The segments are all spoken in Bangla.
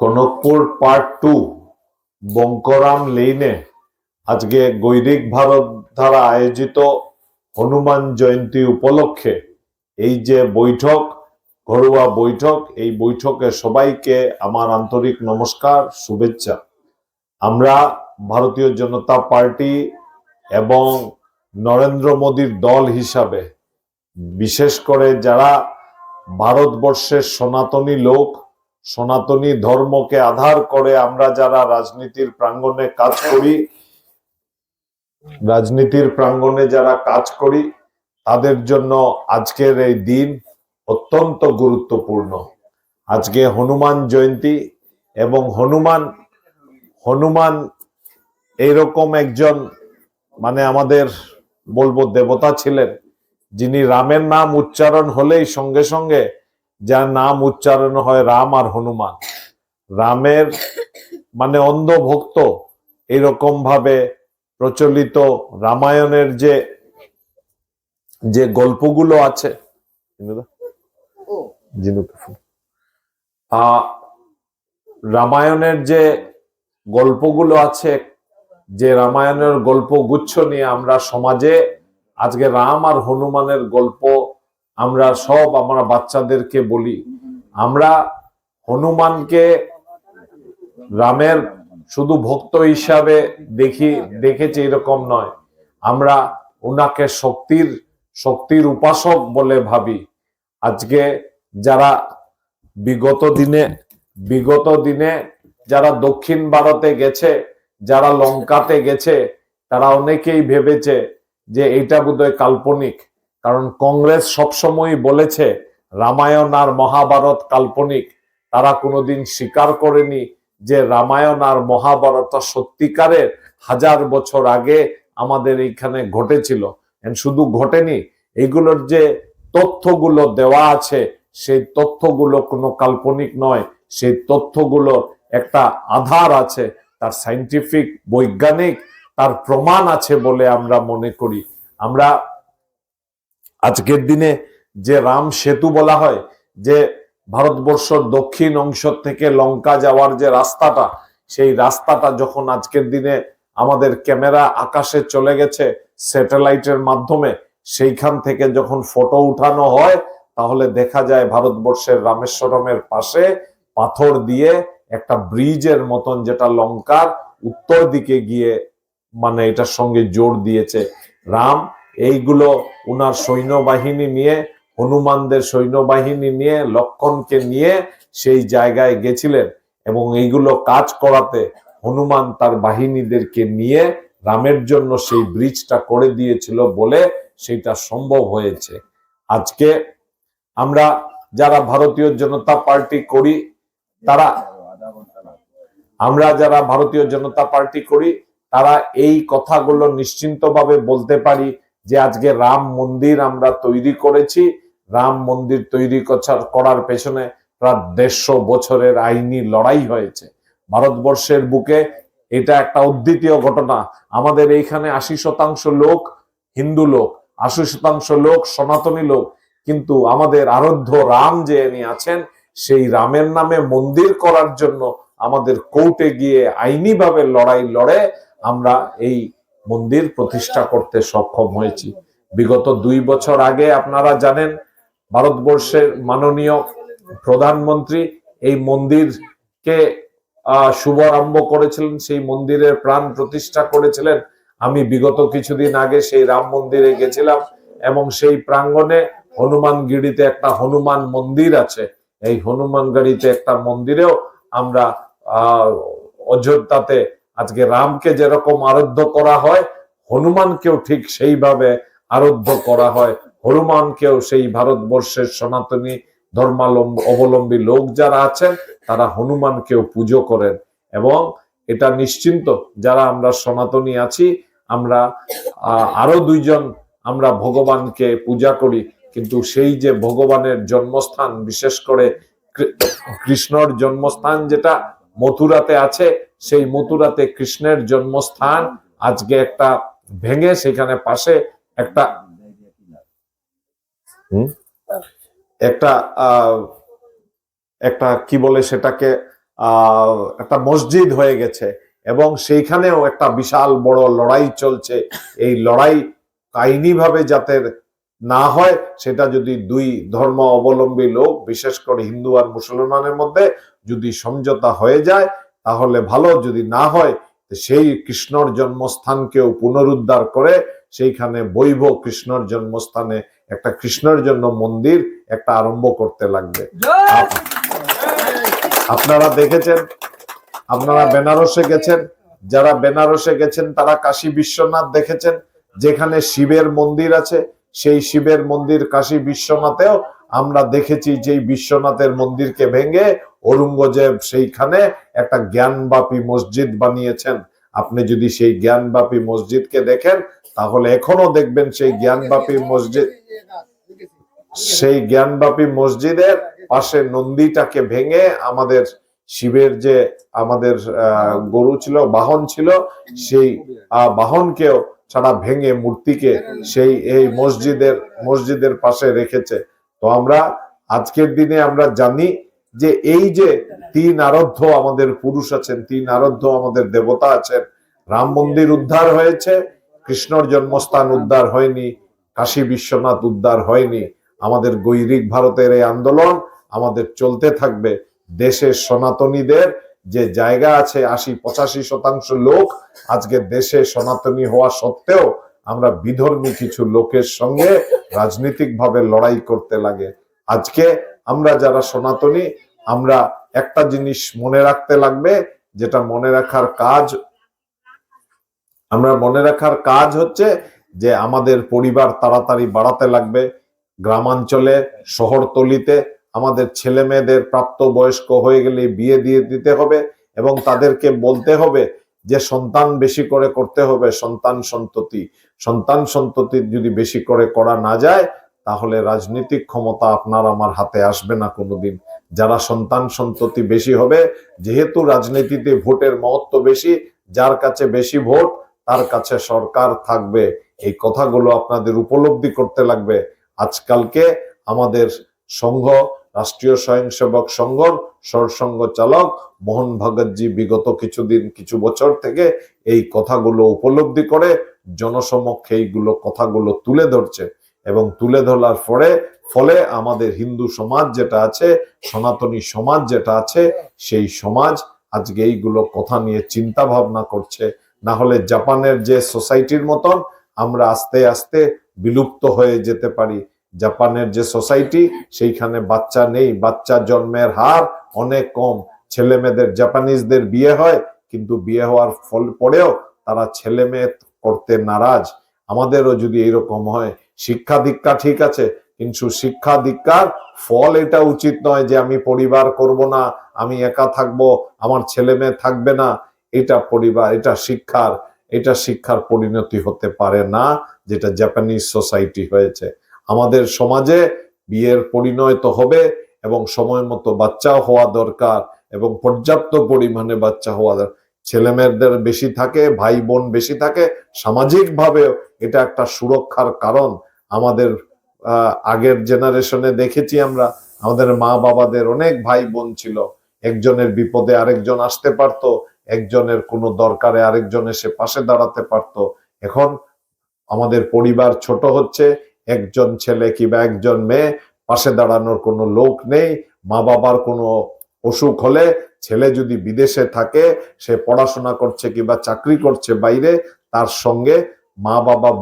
কনকপুর পার্ট 2 বঙ্করাম লেনে আজকে গৈরিক ভারত দ্বারা আয়োজিত হনুমান জয়ন্তী উপলক্ষে এই যে বৈঠক, ঘরোয়া বৈঠক, এই বৈঠকে সবাইকে আমার আন্তরিক নমস্কার, শুভেচ্ছা। আমরা ভারতীয় জনতা পার্টি এবং নরেন্দ্র মোদীর দল হিসাবে, বিশেষ করে যারা ভারতবর্ষের সনাতনী লোক, সনাতনী ধর্মকে আধার করে আমরা যারা রাজনীতির প্রাঙ্গণে কাজ করি তাদের জন্য আজকের এই দিন অত্যন্ত গুরুত্বপূর্ণ। আজকে হনুমান জয়ন্তী এবং হনুমান এইরকম একজন আমাদের বলবো দেবতা ছিলেন, যিনি রামের নাম উচ্চারণ হলেই সঙ্গে সঙ্গে যার নাম উচ্চারণ হয় রাম আর হনুমান। রামের অন্ধ ভক্ত, এরকম ভাবে প্রচলিত রামায়ণের যে গল্পগুলো আছে, রামায়ণের যে গল্পগুলো আছে, যে রামায়ণের গল্প গুচ্ছ নিয়ে আমরা সমাজে আজকে রাম আর হনুমানের গল্প আমরা বাচ্চাদেরকে বলি। আমরা হনুমানকে রামের শুধু ভক্ত হিসাবে দেখেছি এরকম নয়, আমরা উনাকে শক্তির উপাসক বলে ভাবি। আজকে যারা বিগত দিনে যারা দক্ষিণ ভারতে গেছে, যারা লঙ্কাতে গেছে, তারা অনেকেই ভেবেছে যে এটা বোধহয় কাল্পনিক, কারণ কংগ্রেস সবসময় বলেছে রামায়ণ আর মহাভারত কাল্পনিক। তারা কোনোদিন স্বীকার করেনি যে রামায়ণ আর মহাভারত সত্যিকারের 1000 বছর আগে আমাদের এইখানে ঘটেছিল। শুধু ঘটেনি, এগুলোর যে তথ্যগুলো দেওয়া আছে সেই তথ্যগুলো কোনো কাল্পনিক নয়, সেই তথ্যগুলোর একটা আধার আছে, তার সায়েন্টিফিক বৈজ্ঞানিক তার প্রমাণ আছে বলে আমরা মনে করি। আমরা আজকের দিনে যে রাম সেতু বলা হয়, যে ভারতবর্ষের দক্ষিণ অংশ থেকে লঙ্কা যাওয়ার যে রাস্তাটা, সেই রাস্তাটা যখন আজকের দিনে আমাদের ক্যামেরা আকাশে চলে গেছে স্যাটেলাইটের মাধ্যমে, সেইখান থেকে যখন ফটো উঠানো হয় তাহলে দেখা যায় ভারতবর্ষের রামেশ্বরমের পাশে পাথর দিয়ে একটা ব্রিজের মতন, যেটা লঙ্কার উত্তর দিকে গিয়ে এটার সঙ্গে জোর দিয়েছে রাম। এইগুলো উনার সৈন্যবাহিনী নিয়ে, হনুমানদের সৈন্যবাহিনী নিয়ে, লক্ষণকে নিয়ে সেই জায়গায় গেছিলেন এবং এইগুলো কাজ করাতে হনুমান তার বাহিনীদেরকে নিয়ে রামের জন্য সেই ব্রিজটা করে দিয়েছিল বলে সেটা সম্ভব হয়েছে। আজকে আমরা যারা ভারতীয় জনতা পার্টি করি, তারা এই কথাগুলো নিশ্চিন্তভাবে বলতে পারি যে আজকে রাম মন্দির আমরা তৈরি করেছি। রাম মন্দির তৈরি করার পেছনে প্রায় 150 বছরের আইনি লড়াই হয়েছে ভারতবর্ষের বুকে। এটা একটা অদ্বিতীয় ঘটনা। আমাদের এইখানে 80% লোক হিন্দু লোক, 80% লোক সনাতনী লোক, কিন্তু আমাদের আরাধ্য রাম যে আছেন, সেই রামের নামে মন্দির করার জন্য আমাদের কোর্টে গিয়ে আইনি ভাবে লড়াই লড়ে আমরা এই মন্দির প্রতিষ্ঠা করতে সক্ষম হয়েছি। বিগত 2 বছর আগে আপনারা জানেন ভারতবর্ষের মাননীয় প্রধানমন্ত্রী এই মন্দিরকে শুভারম্ভ করেছিলেন, সেই মন্দিরের প্রাণ প্রতিষ্ঠা করেছিলেন। আমি বিগত কিছুদিন আগে সেই রাম মন্দিরে গেছিলাম এবং সেই প্রাঙ্গণে হনুমানগিরিতে একটা হনুমান মন্দির আছে। এই হনুমানগিরিতে একটা মন্দিরেও আমরা অযোধ্যাতে আজকে রামকে যেরকম আরাধ্য করা হয়, হনুমানকেও ঠিক সেইভাবে আরাধ্য করা হয়। হনুমানকেও সেই ভারতবর্ষের সনাতনী ধর্মাবলম্বী লোক যারা আছেন তারা হনুমানকেও পুজো করেন এবং এটা নিশ্চিন্ত যারা আমরা সনাতনী আছি, আমরা আরো 2 জন আমরা ভগবানকে পূজা করি, কিন্তু সেই যে ভগবানের জন্মস্থান, বিশেষ করে কৃষ্ণর জন্মস্থান যেটা মথুরাতে আছে, সেই মথুরাতে কৃষ্ণের জন্মস্থান আজকে একটা ভেঙে সেখানে পাশে একটা কি বলে সেটাকে একটা মসজিদ হয়ে গেছে এবং সেইখানেও একটা বিশাল বড় লড়াই চলছে। এই লড়াই আইনিভাবে যাতে না হয়, সেটা যদি দুই ধর্ম অবলম্বী লোক, বিশেষ করে হিন্দু আর মুসলমানের মধ্যে যদি সমঝোতা হয়ে যায় তাহলে ভালো, যদি না হয় সেই কৃষ্ণর জন্মস্থানকেও পুনরুদ্ধার করে সেইখানে বৈভ কৃষ্ণর জন্মস্থানে একটা কৃষ্ণের জন্য মন্দির একটা আরম্ভ করতে লাগবে। আপনারা দেখেছেন, আপনারা বেনারসে গেছেন, যারা বেনারসে গেছেন তারা কাশী বিশ্বনাথ দেখেছেন, যেখানে শিবের মন্দির আছে। সেই শিবের মন্দির কাশী বিশ্বনাথেও আমরা দেখেছি যে বিশ্বনাথের মন্দিরকে ভেঙে ঔরঙ্গজেব সেইখানে একটা জ্ঞানবাপী মসজিদ বানিয়েছেন। আপনি যদি সেই জ্ঞানবাপী মসজিদকে দেখেন তাহলে এখনো দেখবেন সেই জ্ঞানবাপী মসজিদ, সেই জ্ঞানবাপী মসজিদের পাশে নন্দীটাকে ভেঙে আমাদের শিবের যে আমাদের গরু ছিল, বাহন ছিল, সেই বাহনকেও সারা ভেঙে মূর্তিকে সেই এই মসজিদের পাশে রেখেছে। তো আমরা আজকের দিনে আমরা জানি যে এই যে তিন আরাধ্য আমাদের পুরুষ আছেন, তিন আরাধ্য আমাদের দেবতা আছেন। রাম মন্দির উদ্ধার হয়েছে, কৃষ্ণর জন্মস্থান উদ্ধার হয়নি, কাশী বিশ্বনাথ উদ্ধার হয়নি। আমাদের গৈরিক ভারতের এই আন্দোলন আমাদের চলতে থাকবে। দেশের সনাতনীদের যে জায়গা আছে, ৮০-৮৫% লোক আজকে দেশে সনাতনী হওয়া সত্ত্বেও আমরা বিধর্মী কিছু লোকের সঙ্গে রাজনৈতিক ভাবে লড়াই করতে লাগে। আজকে আমরা যারা সনাতনী, আমরা একটা জিনিস মনে রাখতে লাগবে, যেটা মনে রাখার কাজ হচ্ছে যে আমাদের পরিবার তাড়াতাড়ি বাড়াতে লাগবে। গ্রামাঞ্চলে, শহরতলিতে আমাদের ছেলে মেয়েদের প্রাপ্ত বয়স্ক হয়ে গেলে বিয়ে দিয়ে দিতে হবে এবং তাদেরকে বলতে হবে যে সন্তান বেশি করে করতে হবে। সন্তান সন্ততি যদি বেশি করে করা না যায় তাহলে রাজনৈতিক ক্ষমতা আপনার আমার হাতে আসবে না কোনোদিন। যারা সন্তান সন্ততি বেশি হবে, যেহেতু রাজনীতিতে ভোটের মহত্ব বেশি, যার কাছে বেশি ভোট তার কাছে সরকার থাকবে। এই কথাগুলো আপনাদের উপলব্ধি করতে লাগবে। আজকালকে আমাদের সংঘ, রাষ্ট্রীয় স্বয়ংসেবক সংঘর সরসংঘ চালক মোহন ভাগতজি বিগত কিছু বছর থেকে এই কথাগুলো উপলব্ধি করে জনসমক্ষে এইগুলো কথাগুলো তুলে ধরছে এবং তুলে ধরার ফলে আমাদের হিন্দু সমাজ যেটা আছে, সনাতনী সমাজ যেটা আছে, সেই সমাজ আজকে এইগুলো কথা নিয়ে চিন্তা ভাবনা করছে। না হলে জাপানের যে সোসাইটির মতন আমরা আস্তে আস্তে বিলুপ্ত হয়ে যেতে পারি। জাপানের যে সোসাইটি, সেইখানে বাচ্চা নেই, বাচ্চা জন্মের হার অনেক কম। ছেলে মেয়েদের, জাপানিজদের বিয়ে হয় কিন্তু বিয়ে হওয়ার পরেও তারা ছেলে মেয়ে করতে নারাজ। আমাদেরও যদি এরকম হয়, শিক্ষা দীক্ষা ঠিক আছে, কিন্তু শিক্ষা দীক্ষার ফল এটা উচিত নয় যে আমি পরিবার করব না, আমি একা থাকবো, আমার ছেলে মেয়ে থাকবে না। এটা পরিবার, এটা শিক্ষার পরিণতি হতে পারে না, যেটা জাপানিজ সোসাইটি হয়েছে। আমাদের সমাজে বিয়ের পরিণয় তো হবে এবং সময় মতো বাচ্চা হওয়া দরকার এবং পর্যাপ্ত পরিমাণে বাচ্চা হওয়া দরকার। ছেলে মেয়েদের বেশি থাকে, ভাই বোন বেশি থাকে, সামাজিক ভাবে এটা একটা সুরক্ষার কারণ। আমাদের আগের জেনারেশনে দেখেছি আমরা, আমাদের মা বাবাদের অনেক ভাই বোন ছিল, একজনের বিপদে আরেকজন আসতে পারতো, একজনের কোনো দরকারে আরেকজন এসে পাশে দাঁড়াতে পারতো। এখন আমাদের পরিবার ছোট হচ্ছে, একজন ছেলে কিংবা একজন মেয়ে, পাশে দাঁড়ানোর কোনো লোক নেই। মা বাবার কোনো অসুখ হলে, ছেলে যদি বিদেশে থাকে, সে পড়াশোনা করছে কিংবা চাকরি করছে বাইরে, তার সঙ্গে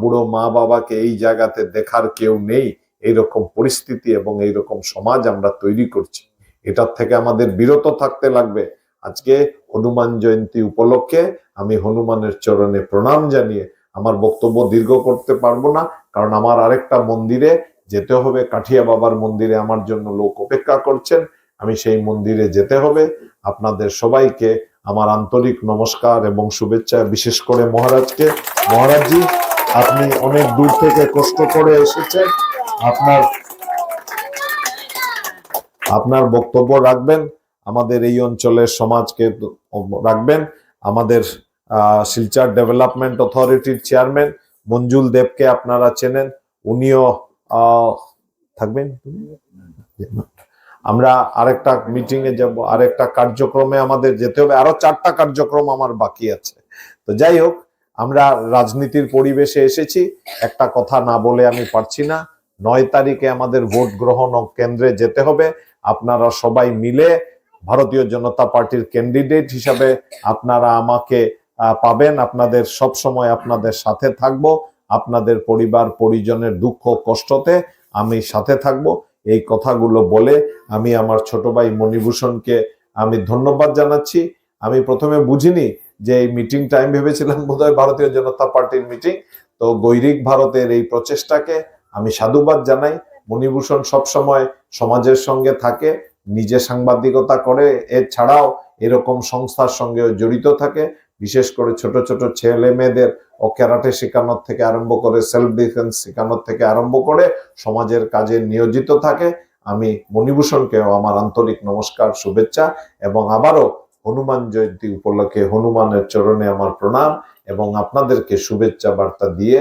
বুড়ো মা বাবাকে এই জায়গাতে দেখার কেউ নেই। এইরকম পরিস্থিতি এবং এইরকম সমাজ আমরা তৈরি করছি। এটার থেকে আমাদের বিরত থাকতে লাগবে। আজকে হনুমান জয়ন্তী উপলক্ষে আমি হনুমানের চরণে প্রণাম জানিয়ে আমার বক্তব্য দীর্ঘ করতে পারবো না, কারণ আমার আরেকটা মন্দিরে যেতে হবে, কাঠিয়া বাবার মন্দিরে আমার জন্য লোক অপেক্ষা করছেন, আমি সেই মন্দিরে যেতে হবে। আপনাদের সবাইকে আমার আন্তরিক নমস্কার এবং শুভেচ্ছা, বিশেষ করে মহারাজকে। মহারাজজি, আপনি অনেক দূর থেকে কষ্ট করে এসেছেন, আপনার বক্তব্য রাখবেন, আমাদের এই অঞ্চলের সমাজকে রাখবেন। আমাদের শিলচর ডেভেলপমেন্ট অথরিটির চেয়ারম্যান মঞ্জুল দেবকে আপনারা চেনেন, উনিও থাকবেন। আমরা আরেকটা মিটিং এ যাব, আরেকটা কার্যক্রমে আমাদের যেতে হবে, আরো 4টা কার্যক্রম আমার বাকি আছে। তো যাই হোক, আমরা রাজনীতির পরিবেশে এসেছি, একটা কথা না বলে আমি পারছি না। 9 তারিখে আমাদের ভোট গ্রহণ কেন্দ্রে যেতে হবে। আপনারা সবাই মিলে ভারতীয় জনতা পার্টির ক্যান্ডিডেট হিসাবে আপনারা আমাকে পাবেন। আপনাদের সব সময় আপনাদের সাথে থাকব। আপনাদের পরিবার পরিজনের দুঃখ কষ্টতে আমি সাথে থাকব। এই কথাগুলো বলে আমি আমার ছোট ভাই মণিভূষণকে আমি ধন্যবাদ জানাচ্ছি। আমি প্রথমে বুঝিনি যে এই মিটিংটা, আমি ভেবেছিলাম বোধহয় ভারতীয় জনতা পার্টির মিটিং। তো গৈরিক ভারতের এই প্রচেষ্টাকে আমি সাধুবাদ জানাই। মণিভূষণ সবসময় সমাজের সঙ্গে থাকে, নিজে সাংবাদিকতা করে, এছাড়াও এরকম সংস্থার সঙ্গে জড়িত থাকে। বিশেষ করে ছোট ছোট ছেলে মেয়েদের ও ক্যারাটে শেখানোর থেকে আরম্ভ করে, সেলফ ডিফেন্স শেখানোর থেকে আরম্ভ করে সমাজের কাজে নিয়োজিত থাকে। আমি মণিভূষণকেও আমার আন্তরিক নমস্কার, শুভেচ্ছা, এবং আবারও হনুমান জয়ন্তী উপলক্ষে হনুমানের চরণে আমার প্রণাম এবং আপনাদেরকে শুভেচ্ছা বার্তা দিয়ে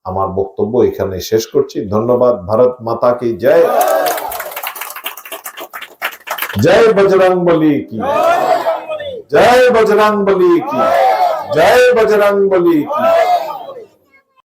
আমার বক্তব্য এখানে শেষ করছি। ধন্যবাদ। ভারত মাতা কি জয়। জয় বজরংবলী কি, জয় বজরংবলী কি, জয় বজরংবলী কি।